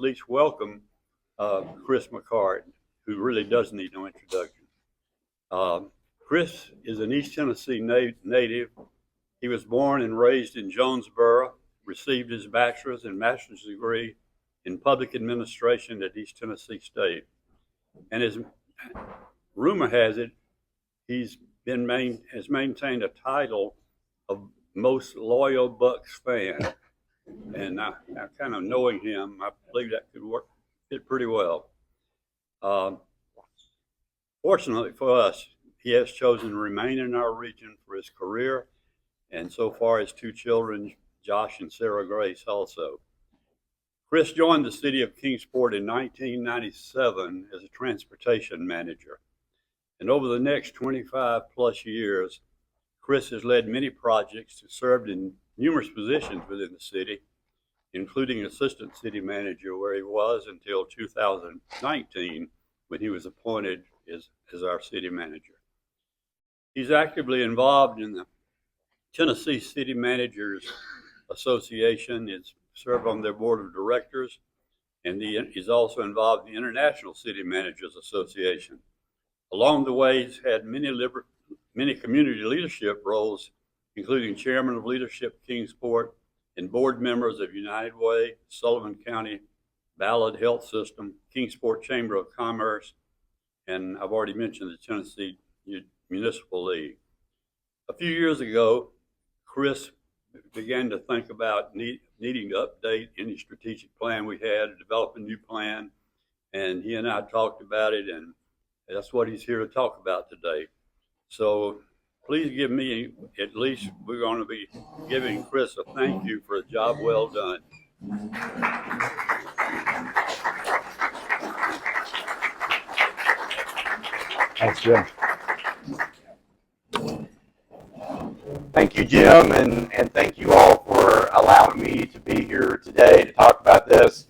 least welcome Chris McCartt, who really does need no introduction. Chris is an East Tennessee native. He was born and raised in Jonesboro, received his bachelor's and master's degree in public administration at East Tennessee State. And as rumor has it, has maintained a title of most loyal Bucks fan. And now kind of knowing him, I believe that could fit pretty well. Fortunately for us, he has chosen to remain in our region for his career, and so far his two children, Josh and Sarah Grace, also. Chris joined the city of Kingsport in 1997 as a transportation manager. And over the next 25 plus years, Chris has led many projects and served in numerous positions within the city, including assistant city manager, where he was until 2019 when he was appointed as our city manager. He's actively involved in the Tennessee City Managers Association. He's served on their board of directors, and he's also involved in the International City Managers Association. Along the way, he's had many community leadership roles, including chairman of leadership Kingsport and board members of United Way, Sullivan County Ballard Health System, Kingsport Chamber of Commerce, and I've already mentioned the Tennessee Municipal League. A few years ago, Chris began to think about needing to update any strategic plan we had, to develop a new plan, and he and I talked about it, and that's what he's here to talk about today. So please give me, at least we're going to be giving Chris a thank you for a job well done. Thanks, Jim. Thank you, Jim, and thank you all for allowing me to be here today to talk about this.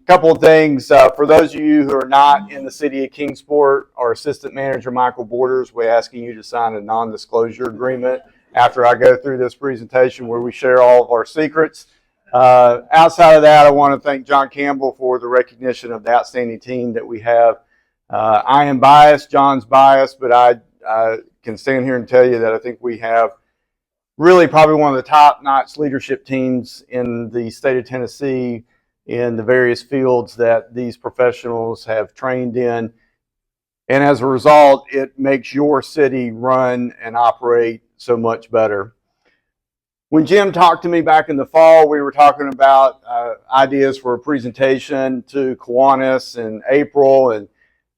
Couple of things. For those of you who are not in the city of Kingsport, our assistant manager, Michael Borders, we're asking you to sign a non-disclosure agreement after I go through this presentation where we share all of our secrets. Outside of that, I want to thank John Campbell for the recognition of the outstanding team that we have. I am biased, John's biased, but I can stand here and tell you that I think we have really probably one of the top-notch leadership teams in the state of Tennessee in the various fields that these professionals have trained in. And as a result, it makes your city run and operate so much better. When Jim talked to me back in the fall, we were talking about ideas for a presentation to Kiwanis in April, and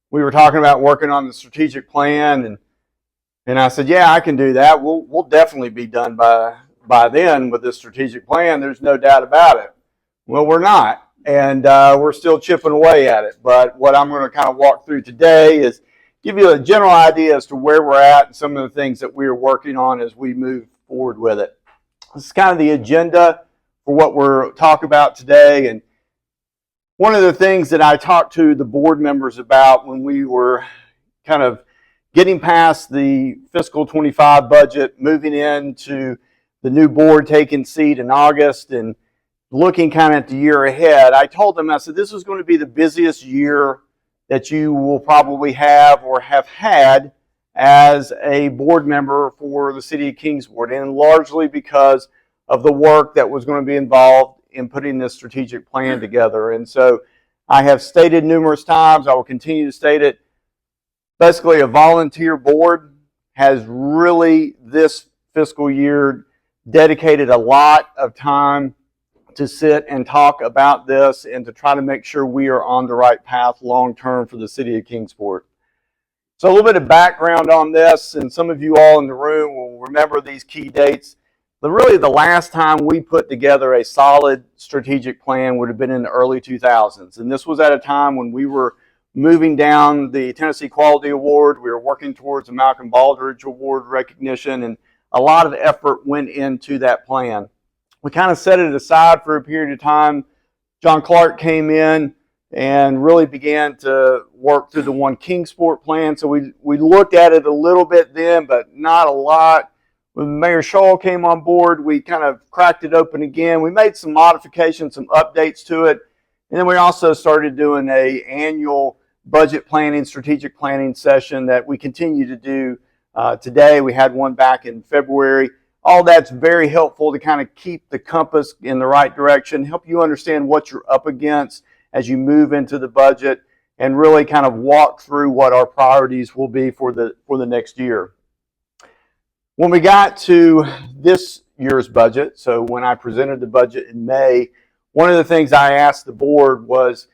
we were talking about working on the strategic plan, and I said, yeah, I can do that. We'll definitely be done by then with this strategic plan. There's no doubt about it. Well, we're not, and we're still chipping away at it. But what I'm going to kind of walk through today is give you a general idea as to where we're at and some of the things that we're working on as we move forward with it. This is kind of the agenda for what we're talking about today. And one of the things that I talked to the board members about when we were kind of getting past the fiscal 25 budget, moving into the new board taking seat in August and looking kind of at the year ahead, I told them, I said, this is going to be the busiest year that you will probably have or have had as a board member for the city of Kingsport, and largely because of the work that was going to be involved in putting this strategic plan together. And so I have stated numerous times, I will continue to state it, basically a volunteer board has really this fiscal year dedicated a lot of time to sit and talk about this and to try to make sure we are on the right path long term for the city of Kingsport. So a little bit of background on this, and some of you all in the room will remember these key dates. But really the last time we put together a solid strategic plan would have been in the early 2000s. And this was at a time when we were moving down the Tennessee Quality Award. We were working towards a Malcolm Baldridge Award recognition, and a lot of effort went into that plan. We kind of set it aside for a period of time. John Clark came in and really began to work through the One Kingsport plan. So we looked at it a little bit then, but not a lot. When Mayor Scholl came on board, we kind of cracked it open again. We made some modifications, some updates to it. And then we also started doing an annual budget planning, strategic planning session that we continue to do today. We had one back in February. All that's very helpful to kind of keep the compass in the right direction, help you understand what you're up against as you move into the budget, and really kind of walk through what our priorities will be for the next year. When we got to this year's budget, so when I presented the budget in May, one of the things I asked the board was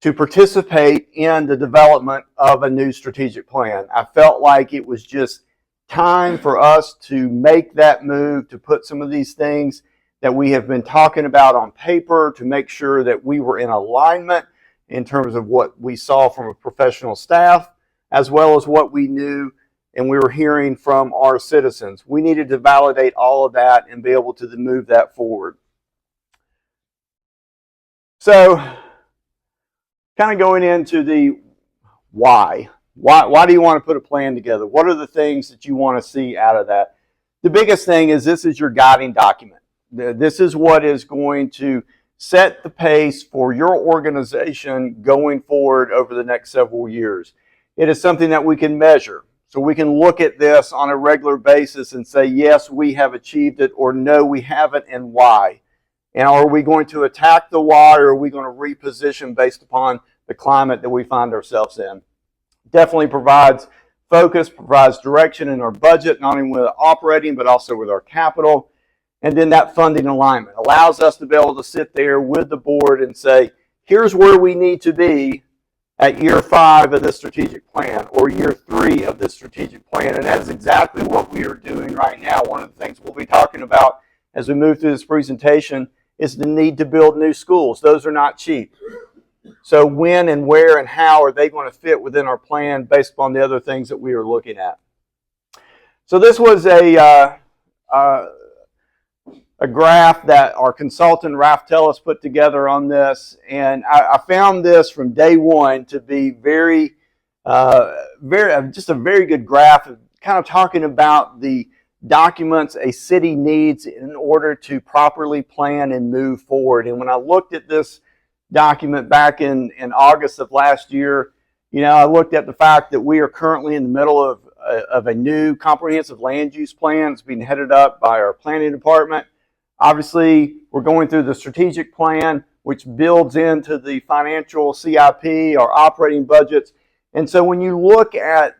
to participate in the development of a new strategic plan. I felt like it was just time for us to make that move, to put some of these things that we have been talking about on paper, to make sure that we were in alignment in terms of what we saw from a professional staff, as well as what we knew and we were hearing from our citizens. We needed to validate all of that and be able to move that forward. So, kind of going into the why. Why do you want to put a plan together? What are the things that you want to see out of that? The biggest thing is this is your guiding document. This is what is going to set the pace for your organization going forward over the next several years. It is something that we can measure. So we can look at this on a regular basis and say, yes, we have achieved it, or no, we haven't, and why. And are we going to attack the why, or are we going to reposition based upon the climate that we find ourselves in? Definitely provides focus, provides direction in our budget, not only with operating, but also with our capital. And then that funding alignment allows us to be able to sit there with the board and say, here's where we need to be at year 5 of this strategic plan, or year 3 of this strategic plan. And that's exactly what we are doing right now. One of the things we'll be talking about as we move through this presentation is the need to build new schools. Those are not cheap. So when and where and how are they going to fit within our plan based upon the other things that we are looking at? So this was a graph that our consultant, Ralph Tellis, put together on this. And I found this from day one to be just a very good graph, kind of talking about the documents a city needs in order to properly plan and move forward. And when I looked at this document back in August of last year, I looked at the fact that we are currently in the middle of a new comprehensive land use plan. It's being headed up by our planning department. Obviously, we're going through the strategic plan, which builds into the financial CIP, our operating budgets. And so when you look at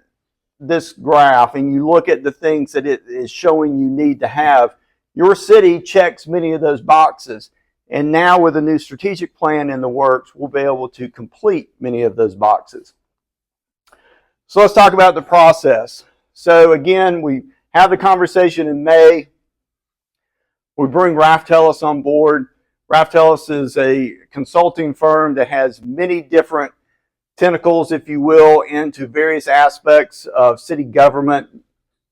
this graph and you look at the things that it is showing you need to have, your city checks many of those boxes. And now with a new strategic plan in the works, we'll be able to complete many of those boxes. So let's talk about the process. So again, we have the conversation in May. We bring Ralph Tellis on board. Ralph Tellis is a consulting firm that has many different tentacles, if you will, into various aspects of city government,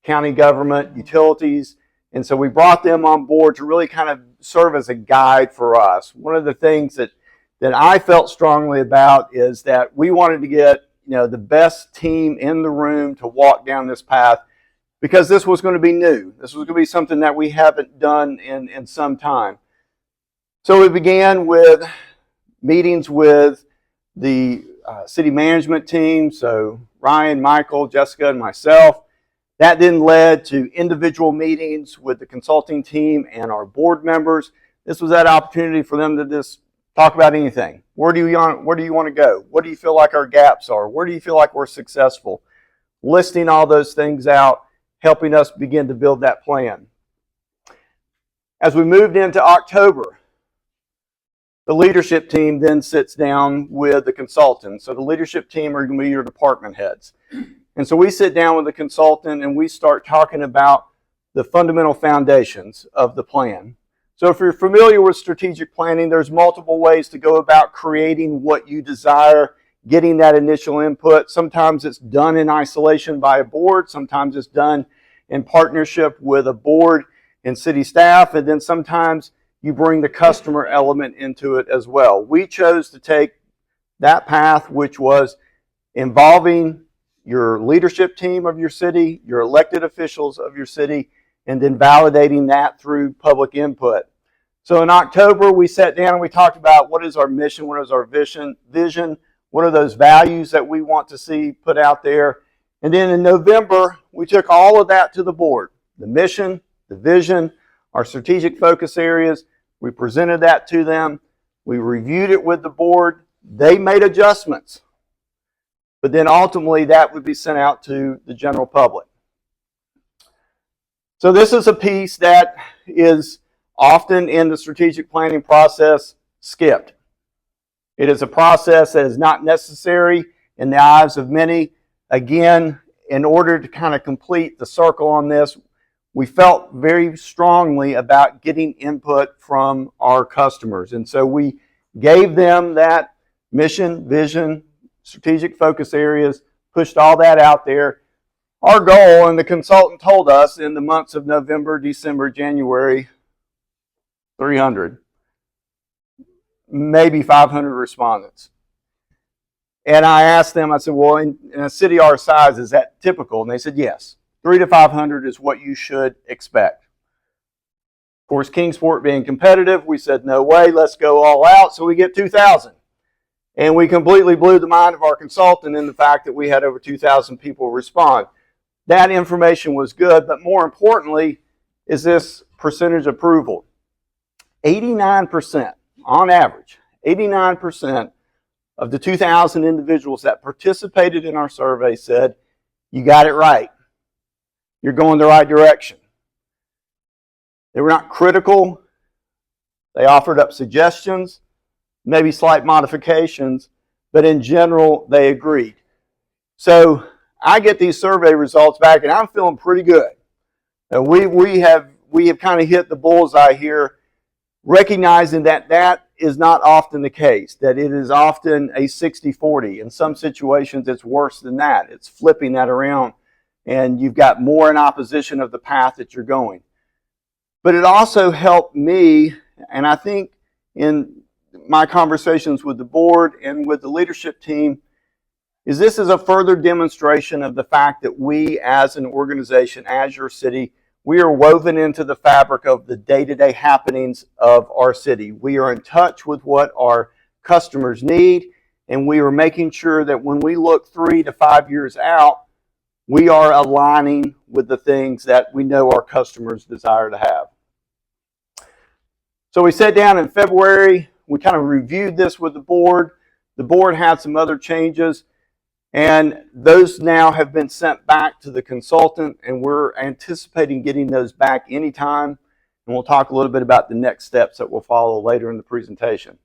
county government, utilities. And so we brought them on board to really kind of serve as a guide for us. One of the things that I felt strongly about is that we wanted to get the best team in the room to walk down this path, because this was going to be new. This was going to be something that we haven't done in some time. So we began with meetings with the city management team, so Ryan, Michael, Jessica, and myself. That then led to individual meetings with the consulting team and our board members. This was that opportunity for them to just talk about anything. Where do you want to go? What do you feel like our gaps are? Where do you feel like we're successful? Listing all those things out, helping us begin to build that plan. As we moved into October, the leadership team then sits down with the consultants. So the leadership team are going to be your department heads. And so we sit down with the consultant and we start talking about the fundamental foundations of the plan. So if you're familiar with strategic planning, there's multiple ways to go about creating what you desire, getting that initial input. Sometimes it's done in isolation by a board. Sometimes it's done in partnership with a board and city staff. And then sometimes you bring the customer element into it as well. We chose to take that path, which was involving your leadership team of your city, your elected officials of your city, and then validating that through public input. So in October, we sat down and we talked about what is our mission, what is our vision, what are those values that we want to see put out there. And then in November, we took all of that to the board, the mission, the vision, our strategic focus areas. We presented that to them. We reviewed it with the board. They made adjustments. But then ultimately, that would be sent out to the general public. So this is a piece that is often in the strategic planning process skipped. It is a process that is not necessary in the eyes of many. Again, in order to kind of complete the circle on this, we felt very strongly about getting input from our customers. And so we gave them that mission, vision, strategic focus areas, pushed all that out there. Our goal, and the consultant told us in the months of November, December, January, 300, maybe 500 respondents. And I asked them, I said, well, in a city our size, is that typical? And they said, yes, 300 to 500 is what you should expect. Of course, Kingsport being competitive, we said, no way, let's go all out. So we get 2,000. And we completely blew the mind of our consultant in the fact that we had over 2,000 people respond. That information was good, but more importantly is this percentage approval. 89%, on average, 89% of the 2,000 individuals that participated in our survey said, you got it right. You're going the right direction. They were not critical. They offered up suggestions, maybe slight modifications, but in general, they agreed. So I get these survey results back, and I'm feeling pretty good. And we have kind of hit the bullseye here, recognizing that that is not often the case, that it is often a 60-40. In some situations, it's worse than that. It's flipping that around, and you've got more in opposition of the path that you're going. But it also helped me, and I think in my conversations with the board and with the leadership team, is this is a further demonstration of the fact that we as an organization, as your city, we are woven into the fabric of the day-to-day happenings of our city. We are in touch with what our customers need, and we are making sure that when we look 3 to 5 years out, we are aligning with the things that we know our customers desire to have. So we sat down in February. We kind of reviewed this with the board. The board had some other changes, and those now have been sent back to the consultant, and we're anticipating getting those back anytime. And we'll talk a little bit about the next steps that will follow later in the presentation.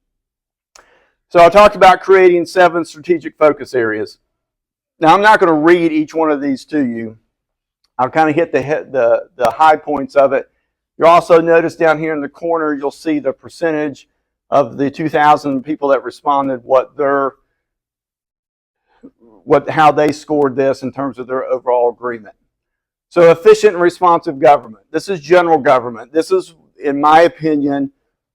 So I talked about creating 7 strategic focus areas. Now, I'm not going to read each one of these to you. I'll kind of hit the high points of it. You'll also notice down here in the corner, you'll see the percentage of the 2,000 people that responded, how they scored this in terms of their overall agreement. So efficient and responsive government. This is general government. This is, in my opinion,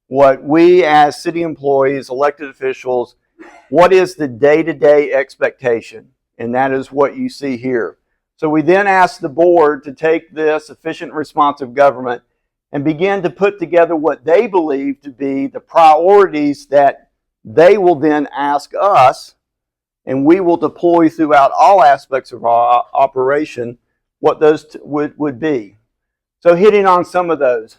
what we as city employees, elected officials, what is the day-to-day expectation? And that is what you see here. So we then asked the board to take this efficient and responsive government and begin to put together what they believe to be the priorities that they will then ask us, and we will deploy throughout all aspects of our operation what those would be. So hitting on some of those.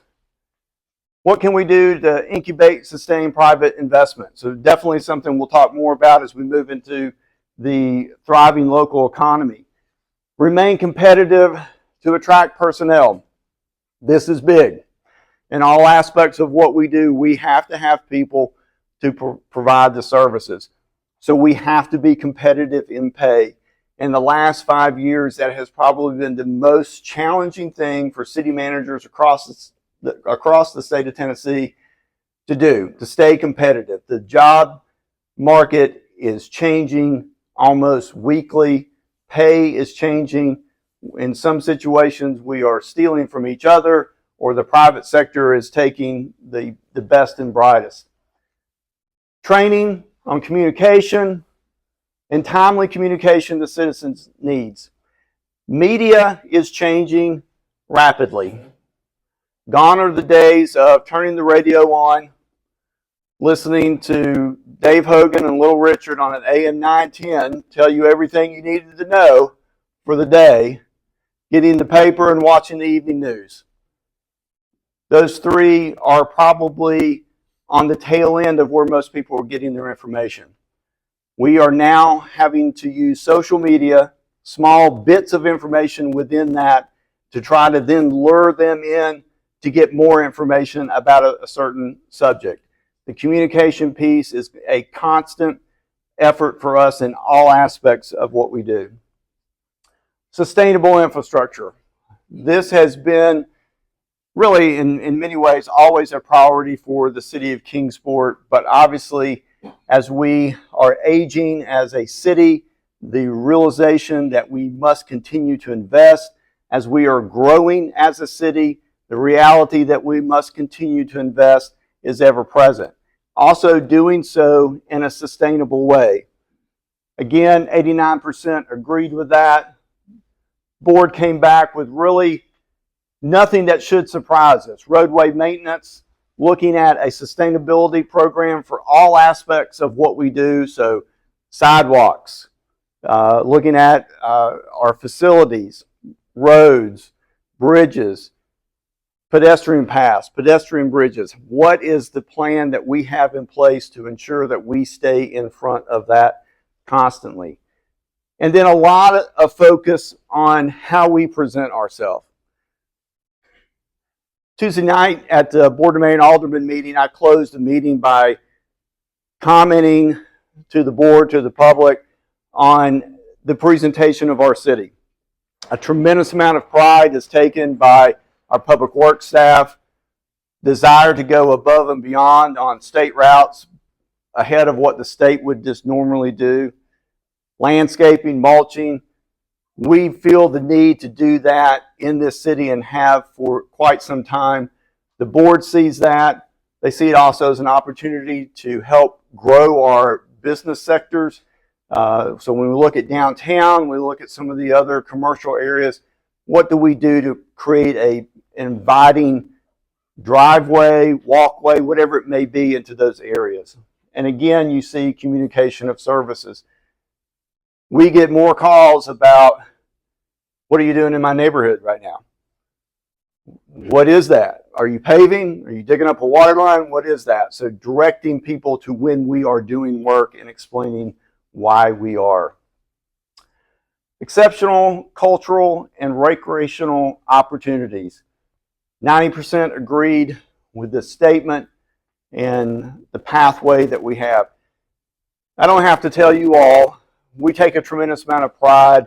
What can we do to incubate, sustain private investment? So definitely something we'll talk more about as we move into the thriving local economy. Remain competitive to attract personnel. This is big. In all aspects of what we do, we have to have people to provide the services. So we have to be competitive in pay. In the last 5 years, that has probably been the most challenging thing for city managers across the state of Tennessee to do, to stay competitive. The job market is changing almost weekly. Pay is changing. In some situations, we are stealing from each other, or the private sector is taking the best and brightest. Training on communication and timely communication to citizens' needs. Media is changing rapidly. Gone are the days of turning the radio on, listening to Dave Hogan and Little Richard on an AM 910 tell you everything you needed to know for the day, getting the paper and watching the evening news. Those three are probably on the tail end of where most people are getting their information. We are now having to use social media, small bits of information within that, to try to then lure them in to get more information about a certain subject. The communication piece is a constant effort for us in all aspects of what we do. Sustainable infrastructure. This has been really, in many ways, always a priority for the city of Kingsport, but obviously, as we are aging as a city, the realization that we must continue to invest. As we are growing as a city, the reality that we must continue to invest is ever present. Also doing so in a sustainable way. Again, 89% agreed with that. Board came back with really nothing that should surprise us. Roadway maintenance, looking at a sustainability program for all aspects of what we do. So sidewalks, looking at our facilities, roads, bridges, pedestrian paths, pedestrian bridges. What is the plan that we have in place to ensure that we stay in front of that constantly? And then a lot of focus on how we present ourselves. Tuesday night at the Board of Mayor and Alderman meeting, I closed the meeting by commenting to the board, to the public, on the presentation of our city. A tremendous amount of pride is taken by our public works staff, desire to go above and beyond on state routes ahead of what the state would just normally do. Landscaping, mulching. We feel the need to do that in this city and have for quite some time. The board sees that. They see it also as an opportunity to help grow our business sectors. So when we look at downtown, we look at some of the other commercial areas, what do we do to create an inviting driveway, walkway, whatever it may be into those areas? And again, you see communication of services. We get more calls about, what are you doing in my neighborhood right now? What is that? Are you paving? Are you digging up a water line? What is that? So directing people to when we are doing work and explaining why we are. Exceptional cultural and recreational opportunities. 90% agreed with this statement and the pathway that we have. I don't have to tell you all, we take a tremendous amount of pride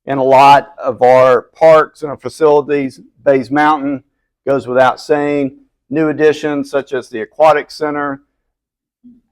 in a lot of our parks and our facilities. Bays Mountain goes without saying. New additions such as the Aquatic Center,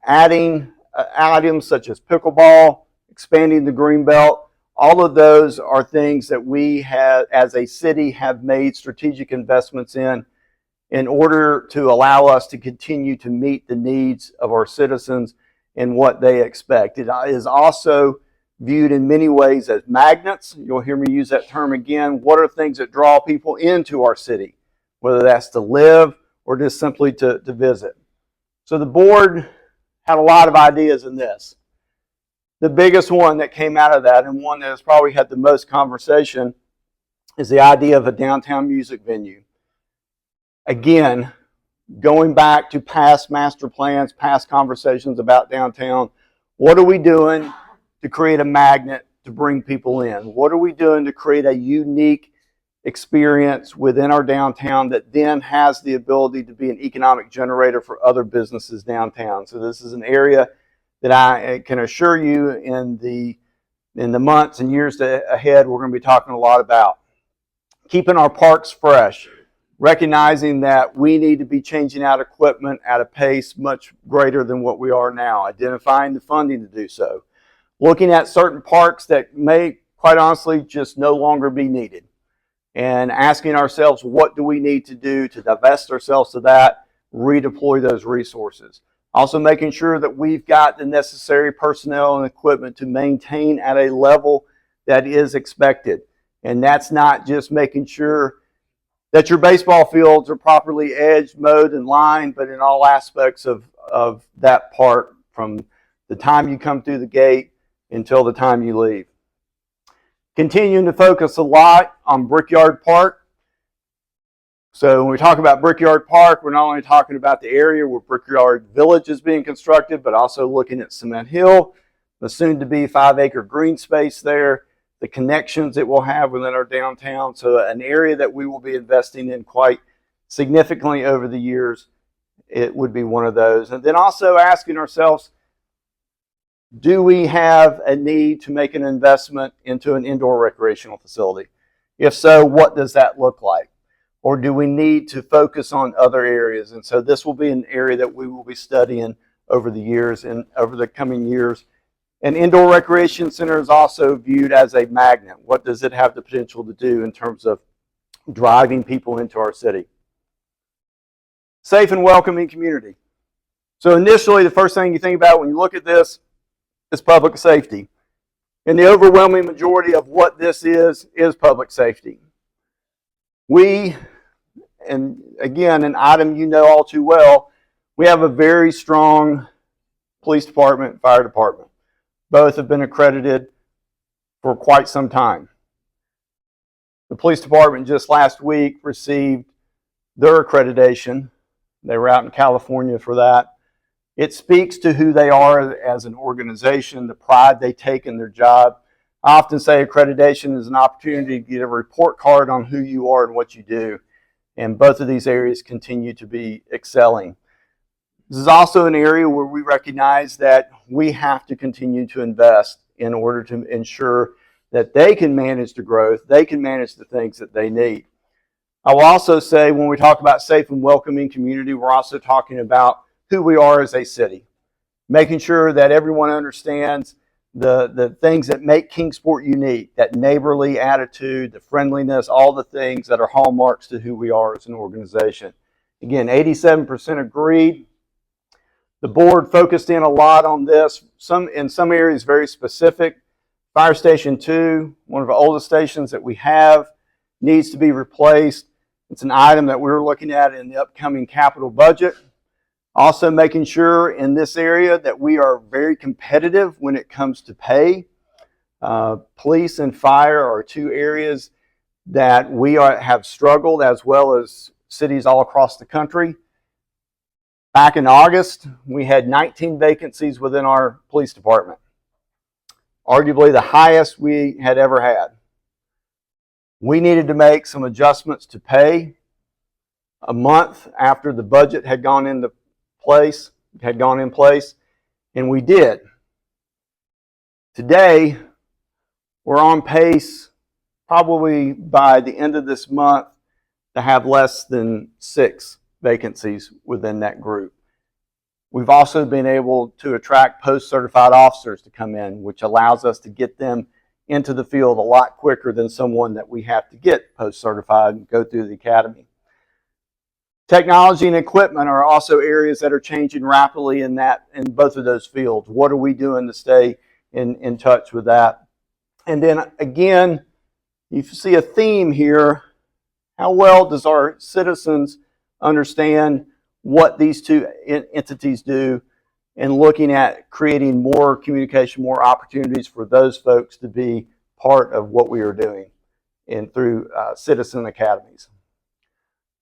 adding items such as pickleball, expanding the Greenbelt. All of those are things that we have, as a city, have made strategic investments in order to allow us to continue to meet the needs of our citizens and what they expect. It is also viewed in many ways as magnets. You'll hear me use that term again. What are things that draw people into our city, whether that's to live or just simply to visit? So the board had a lot of ideas in this. The biggest one that came out of that, and one that has probably had the most conversation, is the idea of a downtown music venue. Again, going back to past master plans, past conversations about downtown, what are we doing to create a magnet to bring people in? What are we doing to create a unique experience within our downtown that then has the ability to be an economic generator for other businesses downtown? So this is an area that I can assure you in the months and years ahead, we're going to be talking a lot about. Keeping our parks fresh, recognizing that we need to be changing out equipment at a pace much greater than what we are now, identifying the funding to do so. Looking at certain parks that may, quite honestly, just no longer be needed. And asking ourselves, what do we need to do to divest ourselves of that, redeploy those resources. Also making sure that we've got the necessary personnel and equipment to maintain at a level that is expected. And that's not just making sure that your baseball fields are properly edged, mowed, and lined, but in all aspects of that part from the time you come through the gate until the time you leave. Continuing to focus a lot on Brickyard Park. So when we talk about Brickyard Park, we're not only talking about the area where Brickyard Village is being constructed, but also looking at Cement Hill, the soon-to-be 5-acre green space there, the connections it will have within our downtown. So an area that we will be investing in quite significantly over the years, it would be one of those. And then also asking ourselves, do we have a need to make an investment into an indoor recreational facility? If so, what does that look like? Or do we need to focus on other areas? And so this will be an area that we will be studying over the years and over the coming years. An indoor recreation center is also viewed as a magnet. What does it have the potential to do in terms of driving people into our city? Safe and welcoming community. So initially, the first thing you think about when you look at this is public safety. And the overwhelming majority of what this is public safety. We, and again, an item you know all too well, we have a very strong police department, fire department. Both have been accredited for quite some time. The police department just last week received their accreditation. They were out in California for that. It speaks to who they are as an organization, the pride they take in their job. I often say accreditation is an opportunity to get a report card on who you are and what you do. And both of these areas continue to be excelling. This is also an area where we recognize that we have to continue to invest in order to ensure that they can manage the growth, they can manage the things that they need. I will also say when we talk about safe and welcoming community, we're also talking about who we are as a city. Making sure that everyone understands the things that make Kingsport unique, that neighborly attitude, the friendliness, all the things that are hallmarks to who we are as an organization. Again, 87% agreed. The board focused in a lot on this, in some areas very specific. Fire Station 2, one of the oldest stations that we have, needs to be replaced. It's an item that we're looking at in the upcoming capital budget. Also making sure in this area that we are very competitive when it comes to pay. Police and fire are two areas that we have struggled, as well as cities all across the country. Back in August, we had 19 vacancies within our police department. Arguably the highest we had ever had. We needed to make some adjustments to pay a month after the budget had gone in place, and we did. Today, we're on pace, probably by the end of this month, to have less than 6 vacancies within that group. We've also been able to attract post-certified officers to come in, which allows us to get them into the field a lot quicker than someone that we have to get post-certified and go through the academy. Technology and equipment are also areas that are changing rapidly in both of those fields. What are we doing to stay in touch with that? And then again, you see a theme here. How well does our citizens understand what these two entities do, and looking at creating more communication, more opportunities for those folks to be part of what we are doing and through citizen academies.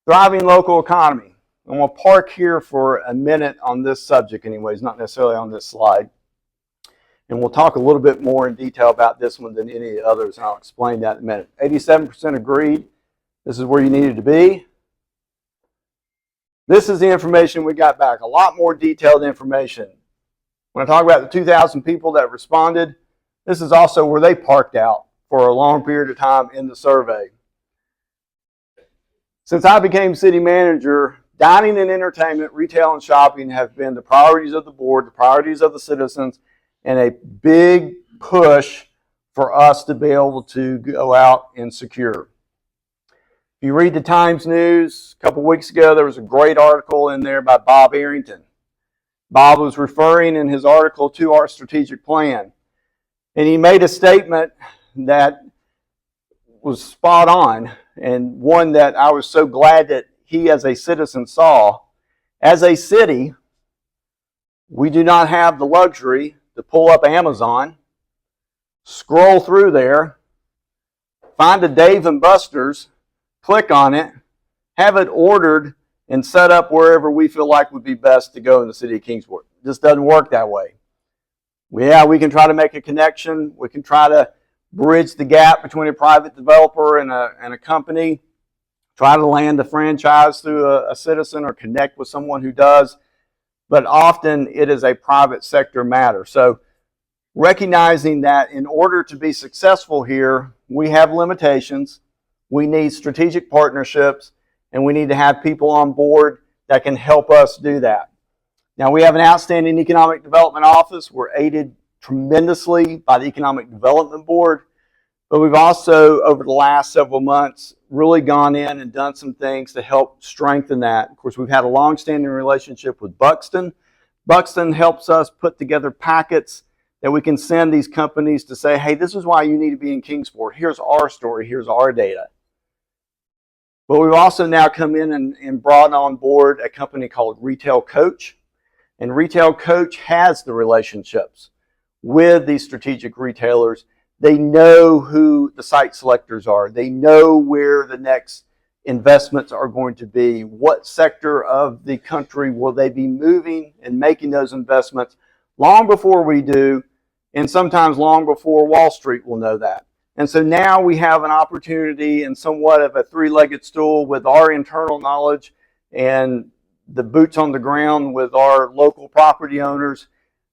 Thriving local economy. I'm going to park here for a minute on this subject anyways, not necessarily on this slide. And we'll talk a little bit more in detail about this one than any of the others, and I'll explain that in a minute. 87% agreed. This is where you needed to be. This is the information we got back, a lot more detailed information. When I talk about the 2,000 people that responded, this is also where they parked out for a long period of time in the survey. Since I became city manager, dining and entertainment, retail and shopping have been the priorities of the board, the priorities of the citizens, and a big push for us to be able to go out and secure. If you read the Times News, a couple weeks ago, there was a great article in there by Bob Arrington. Bob was referring in his article to our strategic plan. And he made a statement that was spot on. and one that I was so glad that he as a citizen saw. As a city, we do not have the luxury to pull up Amazon, scroll through there, find a Dave & Buster's, click on it, have it ordered, and set up wherever we feel like would be best to go in the city of Kingsport. It just doesn't work that way. Yeah, we can try to make a connection. We can try to bridge the gap between a private developer and a company, try to land a franchise through a citizen or connect with someone who does, but often it is a private sector matter. So recognizing that in order to be successful here, we have limitations, we need strategic partnerships, and we need to have people on board that can help us do that. Now, we have an outstanding economic development office. We're aided tremendously by the Economic Development Board, but we've also, over the last several months, really gone in and done some things to help strengthen that. Of course, we've had a long-standing relationship with Buxton. Buxton helps us put together packets that we can send these companies to say, hey, this is why you need to be in Kingsport. Here's our story. Here's our data. But we've also now come in and brought on board a company called Retail Coach. And Retail Coach has the relationships with these strategic retailers. They know who the site selectors are. They know where the next investments are going to be. What sector of the country will they be moving and making those investments long before we do, and sometimes long before Wall Street will know that. And so now we have an opportunity and somewhat of a three-legged stool with our internal knowledge and the boots on the ground with our local property owners,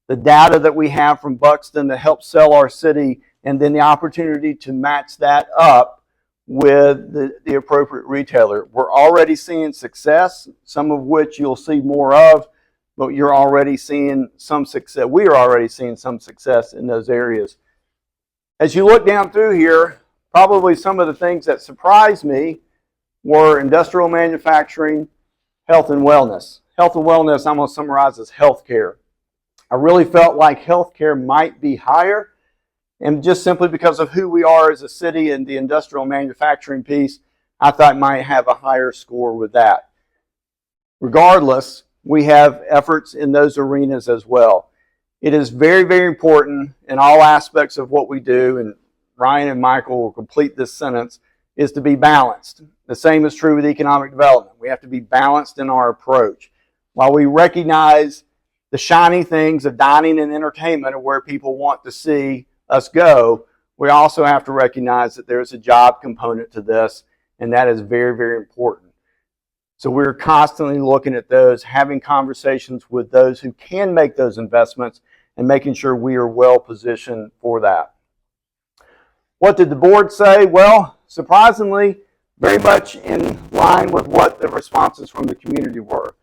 the data that we have from Buxton to help sell our city, and then the opportunity to match that up with the appropriate retailer. We're already seeing success, some of which you'll see more of, but you're already seeing some success. We are already seeing some success in those areas. As you look down through here, probably some of the things that surprised me were industrial manufacturing, health and wellness. Health and wellness, I'm going to summarize as healthcare. I really felt like healthcare might be higher, and just simply because of who we are as a city and the industrial manufacturing piece, I thought might have a higher score with that. Regardless, we have efforts in those arenas as well. It is very, very important in all aspects of what we do, and Ryan and Michael will complete this sentence, is to be balanced. The same is true with economic development. We have to be balanced in our approach. While we recognize the shiny things of dining and entertainment are where people want to see us go, we also have to recognize that there's a job component to this, and that is very, very important. So we're constantly looking at those, having conversations with those who can make those investments, and making sure we are well positioned for that. What did the board say? Well, surprisingly, very much in line with what the responses from the community were.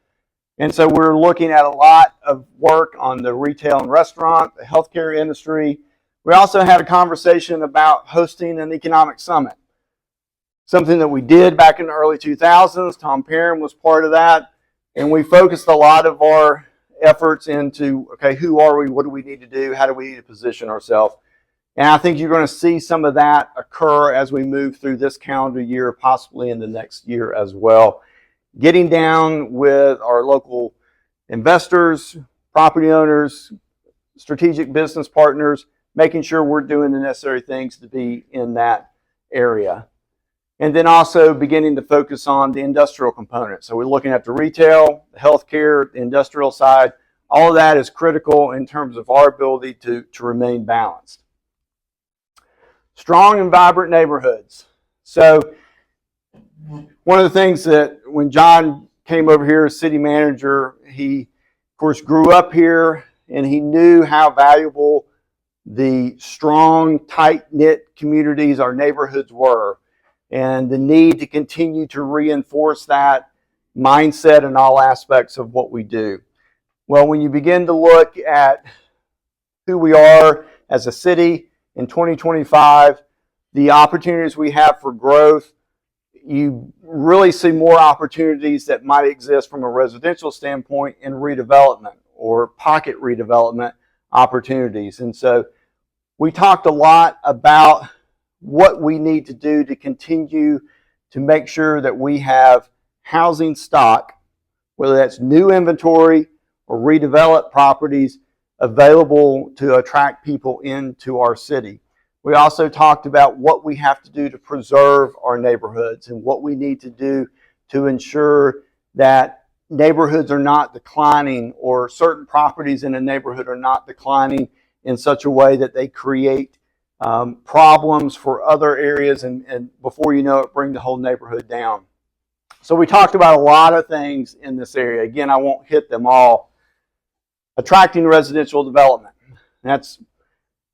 And so we're looking at a lot of work on the retail and restaurant, the healthcare industry. We also had a conversation about hosting an economic summit, something that we did back in the early 2000s. Tom Perrin was part of that, and we focused a lot of our efforts into, okay, who are we? What do we need to do? How do we need to position ourselves? And I think you're going to see some of that occur as we move through this calendar year, possibly in the next year as well. Getting down with our local investors, property owners, strategic business partners, making sure we're doing the necessary things to be in that area. And then also beginning to focus on the industrial component. So we're looking at the retail, the healthcare, the industrial side. All of that is critical in terms of our ability to remain balanced. Strong and vibrant neighborhoods. So one of the things that when John came over here as city manager, he, of course, grew up here, and he knew how valuable the strong, tight-knit communities our neighborhoods were, and the need to continue to reinforce that mindset in all aspects of what we do. Well, when you begin to look at who we are as a city in 2025, the opportunities we have for growth, you really see more opportunities that might exist from a residential standpoint in redevelopment or pocket redevelopment opportunities. And so we talked a lot about what we need to do to continue to make sure that we have housing stock, whether that's new inventory or redeveloped properties, available to attract people into our city. We also talked about what we have to do to preserve our neighborhoods and what we need to do to ensure that neighborhoods are not declining, or certain properties in a neighborhood are not declining in such a way that they create problems for other areas, and before you know it, bring the whole neighborhood down. So we talked about a lot of things in this area. Again, I won't hit them all. Attracting residential development. That's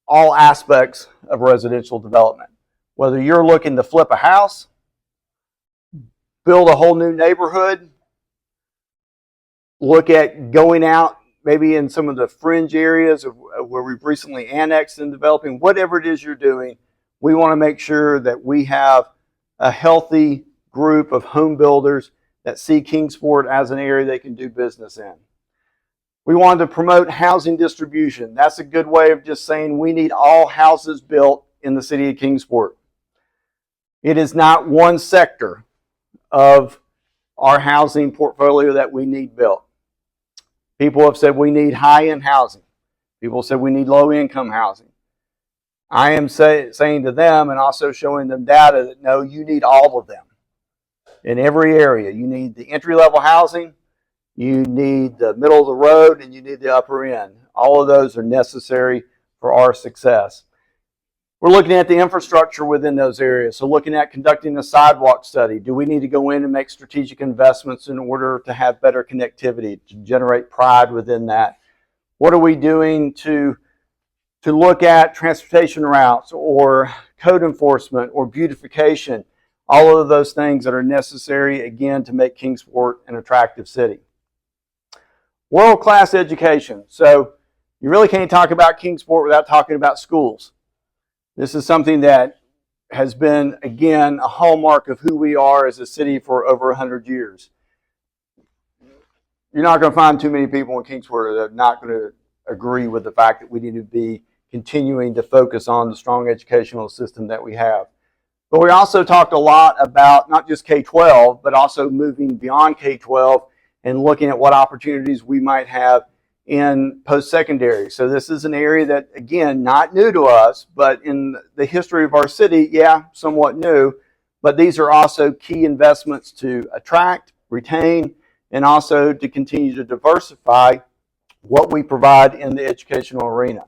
all aspects of residential development. Whether you're looking to flip a house, build a whole new neighborhood, look at going out maybe in some of the fringe areas of where we've recently annexed and developing, whatever it is you're doing, we want to make sure that we have a healthy group of home builders that see Kingsport as an area they can do business in. We wanted to promote housing distribution. That's a good way of just saying we need all houses built in the city of Kingsport. It is not one sector of our housing portfolio that we need built. People have said we need high-end housing. People said we need low-income housing. I am saying to them, and also showing them data, that no, you need all of them. In every area, you need the entry-level housing, you need the middle of the road, and you need the upper end. All of those are necessary for our success. We're looking at the infrastructure within those areas. So looking at conducting a sidewalk study. Do we need to go in and make strategic investments in order to have better connectivity, to generate pride within that? What are we doing to look at transportation routes or code enforcement or beautification? All of those things that are necessary, again, to make Kingsport an attractive city. World-class education. So you really can't talk about Kingsport without talking about schools. This is something that has been, again, a hallmark of who we are as a city for over 100 years. You're not going to find too many people in Kingsport that are not going to agree with the fact that we need to be continuing to focus on the strong educational system that we have. But we also talked a lot about not just K-12, but also moving beyond K-12 and looking at what opportunities we might have in post-secondary. So this is an area that, again, not new to us, but in the history of our city, yeah, somewhat new. But these are also key investments to attract, retain, and also to continue to diversify what we provide in the educational arena.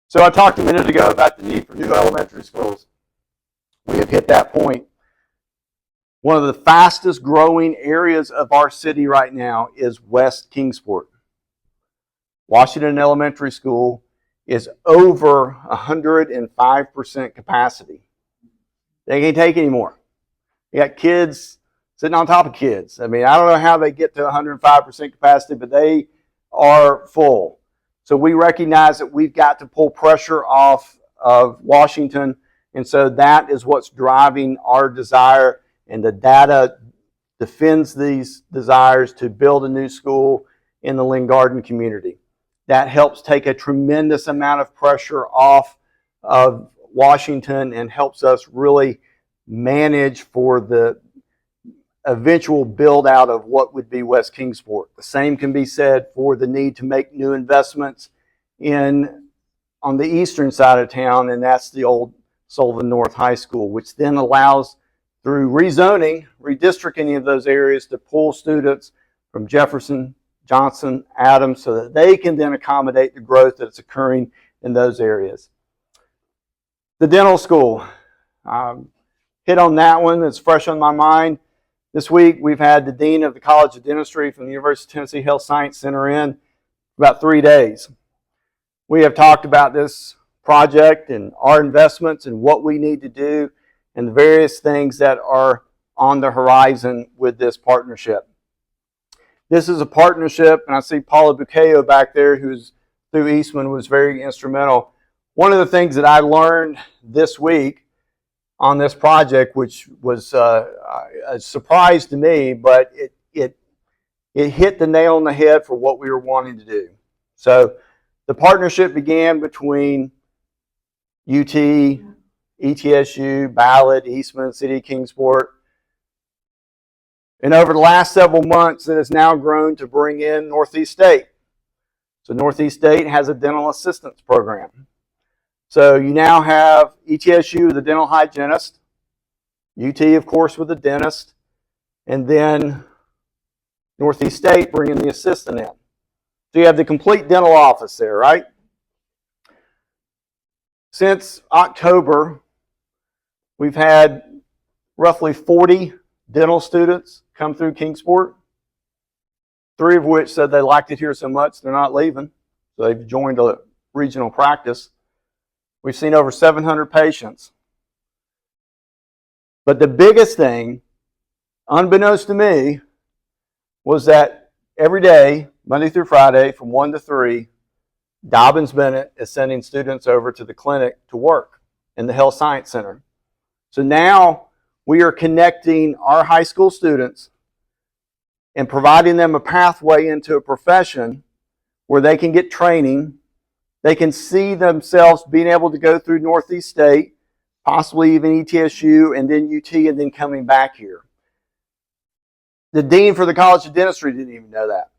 So I talked a minute ago about the need for new elementary schools. We have hit that point. One of the fastest growing areas of our city right now is West Kingsport. Washington Elementary School is over 105% capacity. They can't take any more. You got kids sitting on top of kids. I mean, I don't know how they get to 105% capacity, but they are full. So we recognize that we've got to pull pressure off of Washington, and so that is what's driving our desire. And the data defends these desires to build a new school in the Lynn Garden community. That helps take a tremendous amount of pressure off of Washington and helps us really manage for the eventual build out of what would be West Kingsport. The same can be said for the need to make new investments on the eastern side of town, and that's the old Sullivan North High School, which then allows, through rezoning, redistricting of those areas, to pull students from Jefferson, Johnson, Adams, so that they can then accommodate the growth that's occurring in those areas. The dental school, hit on that one. It's fresh on my mind. This week we've had the Dean of the College of Dentistry from the University of Tennessee Health Science Center in about 3 days. We have talked about this project and our investments and what we need to do and the various things that are on the horizon with this partnership. This is a partnership, and I see Paula Buccheo back there, who's through Eastman, was very instrumental. One of the things that I learned this week on this project, which was a surprise to me, but it hit the nail on the head for what we were wanting to do. So the partnership began between UT, ETSU, Ballard, Eastman, City of Kingsport. And over the last several months, it has now grown to bring in Northeast State. So Northeast State has a dental assistance program. So you now have ETSU with a dental hygienist, UT, of course, with a dentist, and then Northeast State bringing the assistant in. So you have the complete dental office there, right? Since October, we've had roughly 40 dental students come through Kingsport, 3 of which said they liked it here so much they're not leaving. So they've joined a regional practice. We've seen over 700 patients. But the biggest thing, unbeknownst to me, was that every day, Monday through Friday, from 1 to 3, Dobbins Bennett is sending students over to the clinic to work in the Health Science Center. So now we are connecting our high school students and providing them a pathway into a profession where they can get training. They can see themselves being able to go through Northeast State, possibly even ETSU, and then UT, and then coming back here. The dean for the College of Dentistry didn't even know that.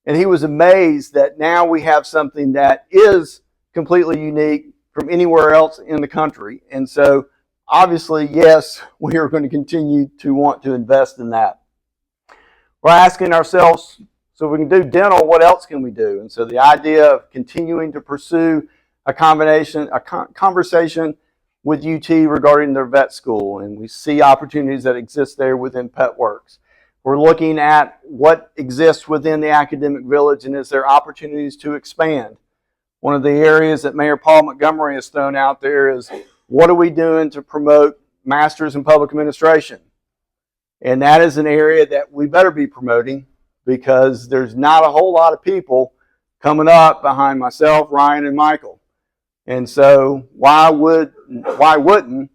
And he was amazed that now we have something that is completely unique from anywhere else in the country. And so, obviously, yes, we are going to continue to want to invest in that. We're asking ourselves, so we can do dental, what else can we do? And so the idea of continuing to pursue a conversation with UT regarding their vet school, and we see opportunities that exist there within PetWorks. We're looking at what exists within the academic village, and is there opportunities to expand. One of the areas that Mayor Paul Montgomery has thrown out there is, what are we doing to promote masters in public administration? And that is an area that we better be promoting, because there's not a whole lot of people coming up behind myself, Ryan, and Michael. And so why wouldn't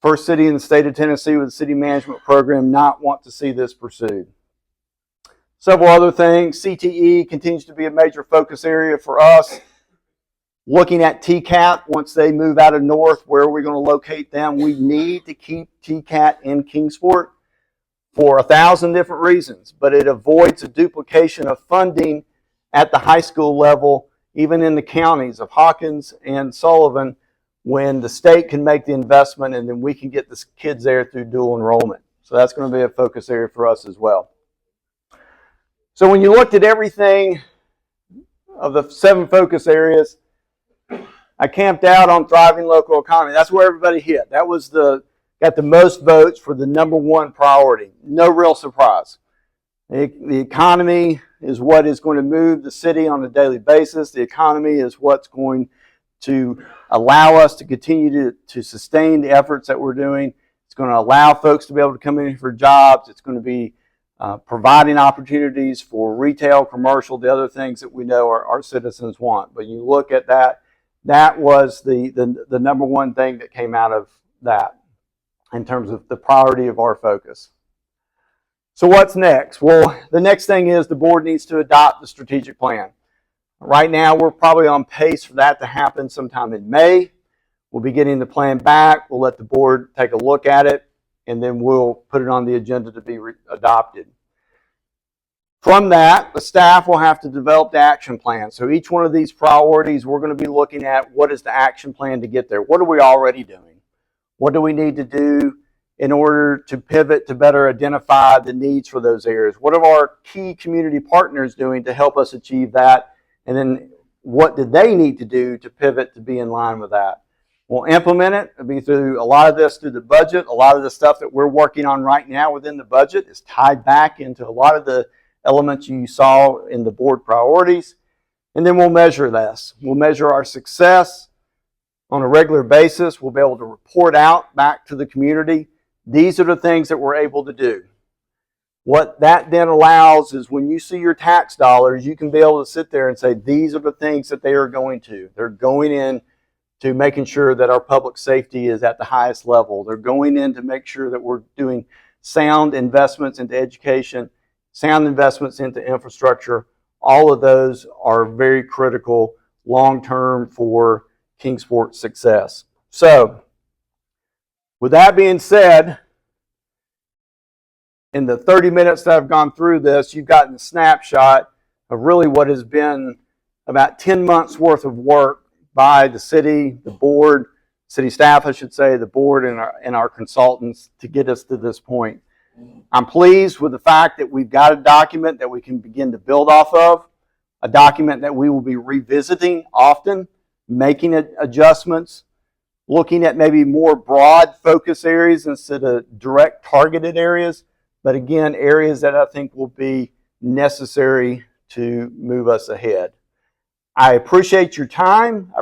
first city in the state of Tennessee with a city management program not want to see this pursued? Several other things. CTE continues to be a major focus area for us. Looking at TCAT, once they move out of North, where are we going to locate them? We need to keep TCAT in Kingsport for 1,000 different reasons, but it avoids a duplication of funding at the high school level, even in the counties of Hawkins and Sullivan, when the state can make the investment and then we can get the kids there through dual enrollment. So that's going to be a focus area for us as well. So when you looked at everything of the 7 focus areas, I camped out on thriving local economy. That's where everybody hit. That was got the most votes for the #1 priority. No real surprise. The economy is what is going to move the city on a daily basis. The economy is what's going to allow us to continue to sustain the efforts that we're doing. It's going to allow folks to be able to come in for jobs. It's going to be providing opportunities for retail, commercial, the other things that we know our citizens want. But you look at that, that was the #1 thing that came out of that in terms of the priority of our focus. So what's next? Well, the next thing is the board needs to adopt the strategic plan. Right now, we're probably on pace for that to happen sometime in May. We'll be getting the plan back. We'll let the board take a look at it, and then we'll put it on the agenda to be adopted. From that, the staff will have to develop the action plan. So each one of these priorities, we're going to be looking at what is the action plan to get there. What are we already doing? What do we need to do in order to pivot to better identify the needs for those areas? What are our key community partners doing to help us achieve that? And then what do they need to do to pivot to be in line with that? We'll implement it. It'll be through a lot of this through the budget. A lot of the stuff that we're working on right now within the budget is tied back into a lot of the elements you saw in the board priorities. And then we'll measure this. We'll measure our success on a regular basis. We'll be able to report out back to the community. These are the things that we're able to do. What that then allows is when you see your tax dollars, you can be able to sit there and say, these are the things that they are going to. They're going in to making sure that our public safety is at the highest level. They're going in to make sure that we're doing sound investments into education, sound investments into infrastructure. All of those are very critical long-term for Kingsport's success. So With that being said, in the 30 minutes that I've gone through this, you've gotten a snapshot of really what has been about 10 months worth of work by the city, the board, city staff, I should say, the board and our consultants to get us to this point. I'm pleased with the fact that we've got a document that we can begin to build off of, a document that we will be revisiting often, making adjustments, looking at maybe more broad focus areas instead of direct targeted areas, but again, areas that I think will be necessary to move us ahead. I appreciate your time.